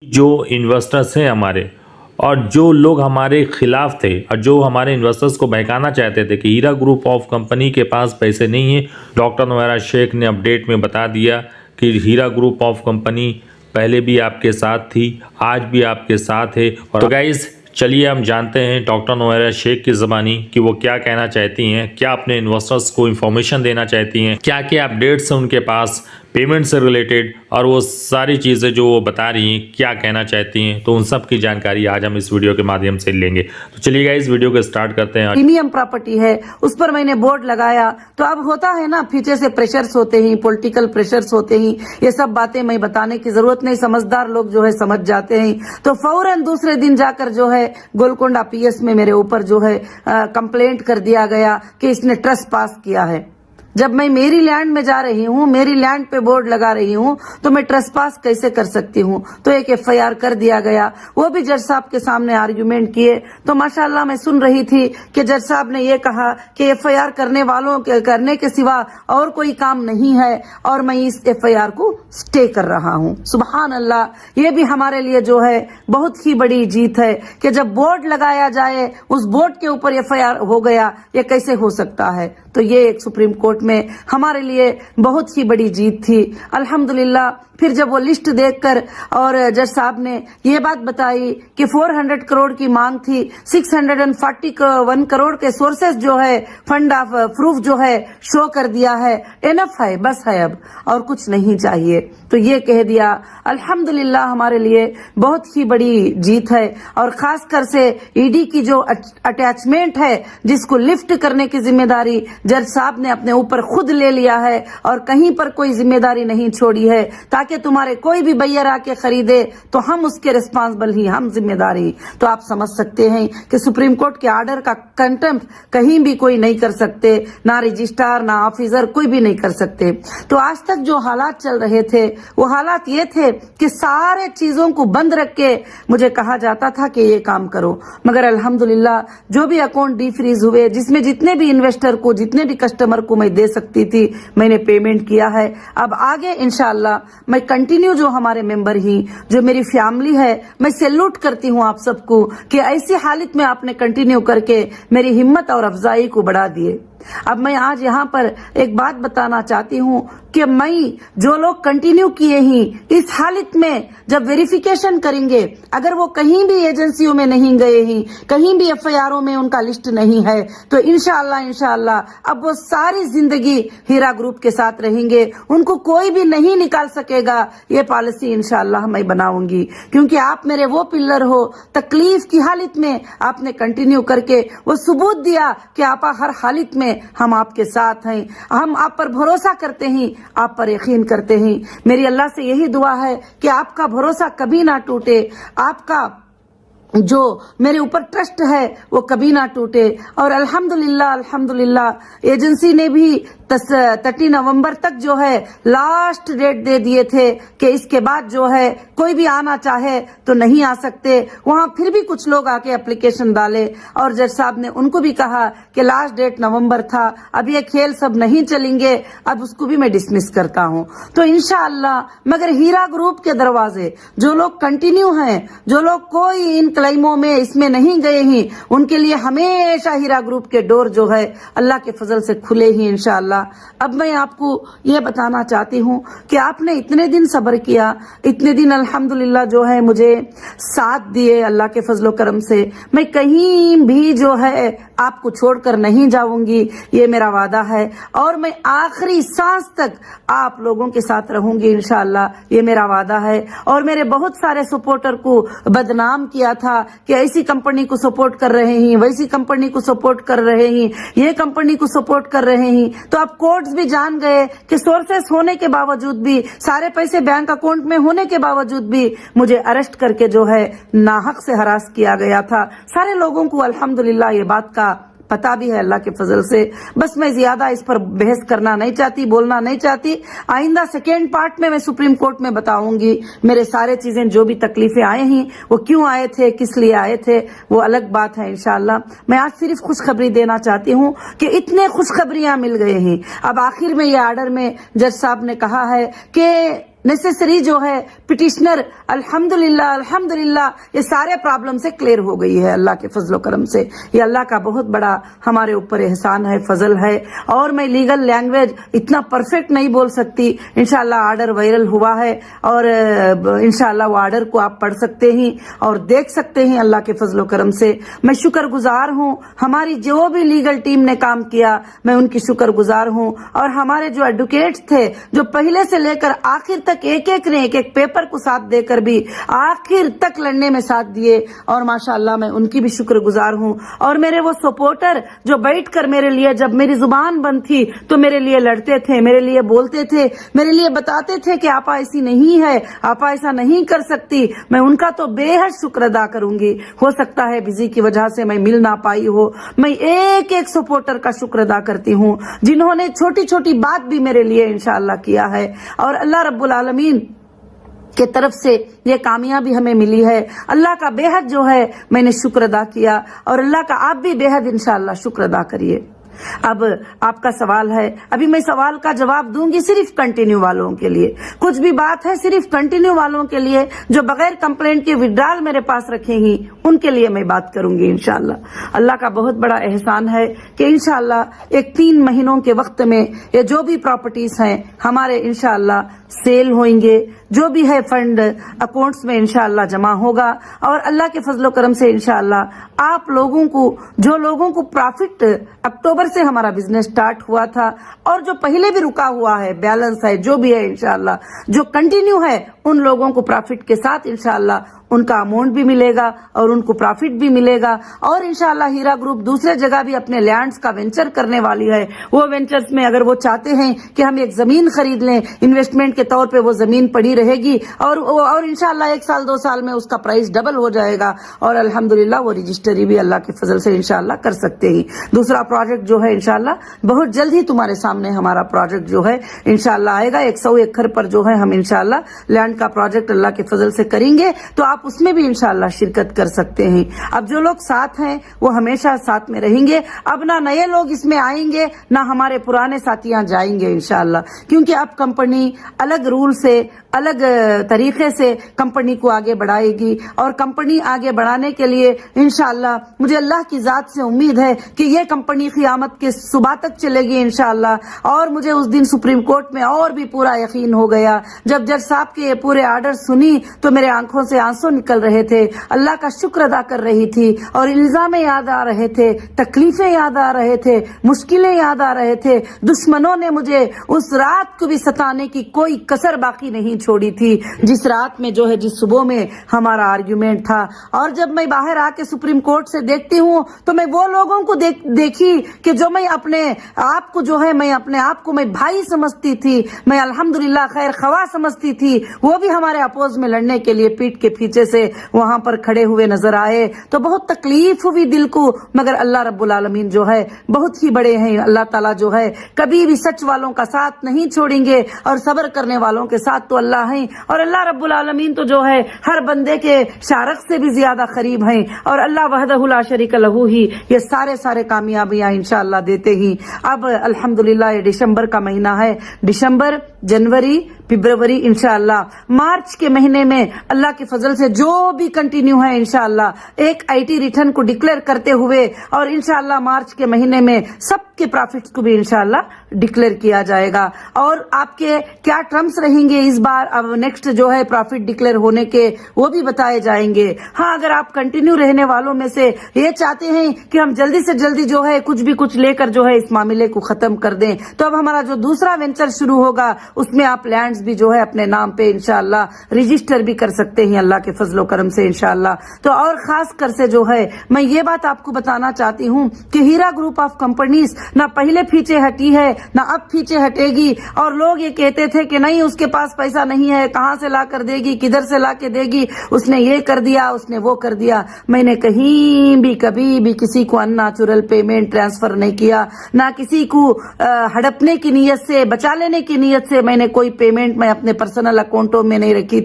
जो इन्वेस्टर्स हैं हमारे और जो लोग हमारे खिलाफ थे और जो हमारे इन्वेस्टर्स को बहकाना चाहते थे कि हीरा ग्रुप ऑफ कंपनी के पास पैसे नहीं है, डॉक्टर नोएरा शेख ने अपडेट में बता दिया कि हीरा ग्रुप ऑफ कंपनी पहले भी आपके साथ थी, आज भी आपके साथ है। और तो गाइस चलिए हम जानते हैं डॉक्टर नोएरा शेख की ज़बानी कि वो क्या कहना चाहती हैं, क्या अपने इन्वेस्टर्स को इन्फॉर्मेशन देना चाहती हैं, क्या क्या अपडेट्स हैं उनके पास पेमेंट से रिलेटेड, और वो सारी चीज़ें जो वो बता रही हैं क्या कहना चाहती हैं, तो उन सब की जानकारी आज हम इस वीडियो के माध्यम से लेंगे। तो चलिए इस वीडियो को स्टार्ट करते हैं। प्रीमियम प्रॉपर्टी है, उस पर मैंने बोर्ड लगाया, तो अब होता है ना पीछे से प्रेशर्स होते हैं, पॉलिटिकल प्रेशर्स होते हैं, ये सब बातें मैं बताने की जरूरत नहीं, समझदार लोग जो है समझ जाते हैं। तो फौरन दूसरे दिन जाकर जो है गोलकोंडा पीएस में मेरे ऊपर जो है कंप्लेंट कर दिया गया कि इसने ट्रस्ट पास किया है। जब मैं मेरी लैंड में जा रही हूँ, मेरी लैंड पे बोर्ड लगा रही हूँ, तो मैं ट्रेसपास कैसे कर सकती हूँ? तो एक एफआईआर कर दिया गया, वो भी जज साहब के सामने आर्ग्यूमेंट किए। तो माशाल्लाह मैं सुन रही थी कि जज साहब ने ये कहा कि एफआईआर करने वालों के करने के सिवा और कोई काम नहीं है, और मैं इस एफआईआर को स्टे कर रहा हूँ। सुभान अल्लाह, ये भी हमारे लिए जो है बहुत ही बड़ी जीत है कि जब बोर्ड लगाया जाए, उस बोर्ड के ऊपर एफआईआर हो गया, ये कैसे हो सकता है? तो ये एक सुप्रीम कोर्ट में हमारे लिए बहुत ही बड़ी जीत थी अल्हम्दुलिल्लाह। फिर जब वो लिस्ट देखकर और जज साहब ने ये बात बताई कि 400 करोड़ की मांग थी, 641 करोड़ के सोर्सेस जो है फंड ऑफ प्रूफ जो है शो कर दिया है, एनफ है, बस है, अब और कुछ नहीं चाहिए। तो ये कह दिया अल्हम्दुलिल्लाह, हमारे लिए बहुत ही बड़ी जीत है। और खासकर से ईडी की जो अटैचमेंट है, जिसको लिफ्ट करने की जिम्मेदारी जज साहब ने अपने ऊपर खुद ले लिया है और कहीं पर कोई जिम्मेदारी नहीं छोड़ी है, ताकि तुम्हारे कोई भी बैयर आके खरीदे तो हम उसके रिस्पांसिबल ही, हम जिम्मेदारी। तो आप समझ सकते हैं कि सुप्रीम कोर्ट के आर्डर का कंटेम्प्ट कहीं भी कोई नहीं कर सकते, ना रजिस्ट्रार ना ऑफिसर, कोई भी नहीं कर सकते। तो आज तक जो हालात चल रहे थे वो हालात ये थे कि सारे चीजों को बंद रख के मुझे कहा जाता था कि ये काम करो, मगर अल्हम्दुलिल्लाह जो भी अकाउंट डीफ्रीज हुए, जिसमें जितने भी इन्वेस्टर को, जितने भी कस्टमर को मैं दे सकती थी, मैंने पेमेंट किया है। अब आगे इंशाअल्लाह मैं कंटिन्यू, जो हमारे मेंबर ही, जो मेरी फैमिली है, मैं सैल्यूट करती हूँ आप सबको कि ऐसी हालत में आपने कंटिन्यू करके मेरी हिम्मत और अफजाई को बढ़ा दिए। अब मैं आज यहाँ पर एक बात बताना चाहती हूँ कि मैं, जो लोग कंटिन्यू किए ही, इस हालत में जब वेरिफिकेशन करेंगे, अगर वो कहीं भी एजेंसियों में नहीं गए ही, कहीं भी एफआईआरों में उनका लिस्ट नहीं है, तो इंशाअल्लाह अब वो सारी जिंदगी हीरा ग्रुप के साथ रहेंगे, उनको कोई भी नहीं निकाल सकेगा। ये पॉलिसी इंशाअल्लाह मैं बनाऊंगी, क्योंकि आप मेरे वो पिलर हो। तकलीफ की हालत में आपने कंटिन्यू करके वो सबूत दिया कि आप हर हालत में हम आपके साथ हैं, हम आप पर भरोसा करते हैं, आप पर यकीन करते हैं। मेरी अल्लाह से यही दुआ है कि आपका भरोसा कभी ना टूटे, आपका जो मेरे ऊपर ट्रस्ट है वो कभी ना टूटे। और अल्हम्दुलिल्लाह एजेंसी ने भी 30 नवंबर तक जो है लास्ट डेट दे दिए थे कि इसके बाद जो है कोई भी आना चाहे तो नहीं आ सकते। वहां फिर भी कुछ लोग आके एप्लीकेशन डाले और जज साहब ने उनको भी कहा कि लास्ट डेट नवंबर था, अब ये खेल सब नहीं चलेंगे, अब उसको भी मैं डिसमिस करता हूं। तो इंशाअल्लाह, मगर हीरा ग्रुप के दरवाजे जो लोग कंटिन्यू हैं, जो लोग कोई इन क्लेमों में इसमें नहीं गए ही, उनके लिए हमेशा हीरा ग्रुप के डोर जो है अल्लाह के फजल से खुले ही इंशाअल्लाह। अब मैं आपको ये बताना चाहती हूँ कि आपने इतने दिन सब्र किया, इतने दिन अल्हम्दुलिल्लाह जो है मुझे साथ दिए अल्लाह के फजलो करम से। मैं कहीं भी जो है आपको छोड़कर नहीं जाऊंगी, ये मेरा वादा है, और मैं आखिरी सांस तक आप लोगों के साथ रहूंगी इंशाअल्लाह, ये मेरा वादा है। और मेरे बहुत सारे सपोर्टर को बदनाम किया था कि ऐसी कंपनी को सपोर्ट कर रहे हैं, वैसी कंपनी को सपोर्ट कर रहे हैं, ये कंपनी को सपोर्ट कर रहे हैं। तो अब कोर्ट्स भी जान गए कि सोर्सेस होने के बावजूद भी, सारे पैसे बैंक अकाउंट में होने के बावजूद भी मुझे अरेस्ट करके जो है नाहक से हरास किया गया था। सारे लोगों को अल्हम्दुलिल्लाह ये बात का पता भी है अल्लाह के फजल से। बस मैं ज्यादा इस पर बहस करना नहीं चाहती, बोलना नहीं चाहती। आइंदा सेकेंड पार्ट में मैं सुप्रीम कोर्ट में बताऊंगी मेरे सारे चीजें, जो भी तकलीफें आए हैं वो क्यों आए थे, किस लिए आए थे, वो अलग बात है इंशाअल्लाह। मैं आज सिर्फ खुशखबरी देना चाहती हूँ कि इतने खुशखबरियां मिल गए हैं। अब आखिर में ये आर्डर में जज साहब ने कहा है कि नेसेसरी जो है पिटिशनर अल्हम्दुलिल्लाह ये सारे प्रॉब्लम से क्लियर हो गई है अल्लाह के फजलो करम से। ये अल्लाह का बहुत बड़ा हमारे ऊपर एहसान है, फजल है। और मैं लीगल लैंग्वेज इतना परफेक्ट नहीं बोल सकती, इंशाल्लाह आर्डर वायरल हुआ है और इंशाल्लाह वो आर्डर को आप पढ़ सकते हैं और देख सकते हैं अल्लाह के फजलो करम से। मैं शुक्रगुजार हूँ, हमारी जो भी लीगल टीम ने काम किया मैं उनकी शुक्रगुजार हूँ। और हमारे जो एडवोकेट्स थे जो पहले से लेकर आखिर तक एक एक पेपर को साथ देकर भी आखिर तक लड़ने में साथ दिए और माशाअल्लाह मैं उनकी भी शुक्रगुजार हूँ। और मेरे वो सपोर्टर जो बैठकर मेरे लिए जब मेरी जुबान बंद थी तो मेरे लिए लड़ते थे, मेरे लिए बोलते थे, मेरे लिए बताते थे कि आपा ऐसी नहीं है, आपा ऐसा नहीं कर सकती, मैं उनका तो बेहद शुक्र अदा करूंगी। हो सकता है बिजी की वजह से मैं मिल ना पाई हो, मैं एक एक सपोर्टर का शुक्र अदा करती हूँ जिन्होंने छोटी छोटी बात भी मेरे लिए इंशाअल्लाह किया है। और अल्लाह रब्बुल आलमीन के तरफ से ये कामयाबी हमें मिली है। अल्लाह का बेहद जो है मैंने शुक्र अदा किया और अल्लाह का आप भी बेहद इंशाअल्लाह शुक्र अदा करिए। अब आपका सवाल है, अभी मैं सवाल का जवाब दूंगी सिर्फ कंटिन्यू वालों के लिए। कुछ भी बात है सिर्फ कंटिन्यू वालों के लिए जो बगैर कंप्लेंट के विड्रॉल मेरे पास रखेंगी उनके लिए मैं बात करूंगी इंशाअल्लाह। अल्लाह का बहुत बड़ा एहसान है कि इंशाअल्लाह एक 3 महीनों के वक्त में ये जो भी प्रॉपर्टीज हैं हमारे इंशाअल्लाह सेल होंगे, जो भी है फंड अकाउंट्स में इंशाअल्लाह जमा होगा। और अल्लाह के फजलो करम से इंशाअल्लाह आप लोगों को, जो लोगों को प्रॉफिट अक्टूबर से हमारा बिजनेस स्टार्ट हुआ था और जो पहले भी रुका हुआ है, बैलेंस है, जो भी है इंशाअल्लाह जो कंटिन्यू है, उन लोगों को प्रॉफिट के साथ इंशाअल्लाह उनका अमाउंट भी मिलेगा और उनको प्रॉफिट भी मिलेगा। और इंशाअल्लाह हीरा ग्रुप दूसरे जगह भी अपने लैंड्स का वेंचर करने वाली है। वो वेंचर्स में अगर वो चाहते हैं कि हम एक जमीन खरीद लें इन्वेस्टमेंट के तौर पे, वो जमीन पड़ी रहेगी और इंशाअल्लाह 1 साल 2 साल में उसका प्राइस डबल हो जाएगा और अल्हम्दुलिल्लाह वो रजिस्ट्री भी अल्लाह के फजल से इंशाअल्लाह कर सकते हैं। दूसरा प्रोजेक्ट जो है इंशाअल्लाह बहुत जल्द ही तुम्हारे सामने हमारा प्रोजेक्ट जो है इंशाअल्लाह आएगा। 100 एकड़ पर जो है हम इंशाअल्लाह लैंड का प्रोजेक्ट अल्लाह के फजल से करेंगे, तो आप उसमें भी इंशाअल्लाह शिरकत कर सकते हैं। अब जो लोग साथ हैं वो हमेशा साथ में रहेंगे। अब ना नए लोग इसमें आएंगे ना हमारे पुराने साथियां जाएंगे इंशाअल्लाह, क्योंकि अब कंपनी अलग रूल से, अलग तरीके से कंपनी को आगे बढ़ाएगी। और कंपनी आगे बढ़ाने के लिए इंशाअल्लाह मुझे अल्लाह की जात से उम्मीद है कि ये कंपनी क़यामत के सुबह तक चलेगी इंशाअल्लाह। और मुझे उस दिन सुप्रीम कोर्ट में और भी पूरा यकीन हो गया जब जज साहब के पूरे आर्डर सुनी तो मेरे आंखों से आंसू निकल रहे थे, अल्लाह का शुक्र अदा कर रही थी और इल्जामें याद आ रहे थे, तकलीफें याद आ रहे थे, मुश्किलें याद आ रहे थे। दुश्मनों ने मुझे उस रात को भी सताने की कोई कसर बाकी नहीं छोड़ी थी, जिस रात में जो है, जिस सुबह में हमारा आर्ग्यूमेंट था। और जब मैं बाहर आके सुप्रीम कोर्ट से देखती हूँ तो मैं वो लोगों को देखी कि जो मैं अपने आप को जो है, मैं अपने आप को मैं भाई समझती थी, मैं अल्हम्दुलिल्लाह खैर खवा समझती थी, वो भी हमारे अपोज में लड़ने के लिए पीठ के पीछे से वहां पर खड़े हुए नजर आए। तो बहुत तकलीफ हुई दिल को, मगर अल्लाह रब्बुल आलमीन जो है बहुत ही बड़े हैं। अल्लाह ताला जो है कभी भी सच वालों का साथ नहीं छोड़ेंगे और सब्र करने वालों के साथ तो अल्लाह हैं। और अल्लाह रब्बुल आलमीन तो जो है हर बंदे के शारक से भी ज्यादा करीब हैं और अल्लाह वहदहु ला शरीक लहू ही ये सारे कामयाबियां इंशाअल्लाह देते ही। अब अल्हम्दुलिल्लाह ये दिसंबर का महीना है, दिसंबर, जनवरी, फरवरी, इंशाअल्लाह मार्च के महीने में अल्लाह के फजल से जो भी कंटिन्यू है इंशाअल्लाह एक आईटी रिटर्न को डिक्लेयर करते हुए और इंशाअल्लाह मार्च के महीने में सबके प्रॉफिट्स को भी इंशाअल्लाह डिक्लेयर किया जाएगा। और आपके क्या टर्म्स रहेंगे इस बार, अब नेक्स्ट जो है प्रॉफिट डिक्लेयर होने के वो भी बताए जाएंगे। हाँ, अगर आप कंटिन्यू रहने वालों में से ये चाहते हैं कि हम जल्दी से जल्दी जो है कुछ लेकर जो है इस मामले को खत्म कर दें, तो अब हमारा जो दूसरा वेंचर शुरू होगा उसमें आप लैंड्स भी जो है अपने नाम पे इंशाअल्लाह रजिस्टर भी कर सकते हैं अल्लाह के फजलो करम से इंशाअल्लाह। तो और खास कर से जो है मैं ये बात आपको बताना चाहती हूँ कि हीरा ग्रुप ऑफ कंपनीज ना पहले पीछे हटी है ना अब पीछे हटेगी। और लोग ये कहते थे कि नहीं उसके पास पैसा नहीं है, कहाँ से ला कर देगी, किधर से ला के देगी, उसने ये कर दिया, उसने वो कर दिया। मैंने कहीं भी कभी भी किसी को अननेचुरल पेमेंट ट्रांसफर नहीं किया, ना किसी को हड़पने की नीयत से, बचा लेने की नीयत से मैंने कोई पेमेंट मैं अपने पर्सनल अकाउंटों में नहीं रखी।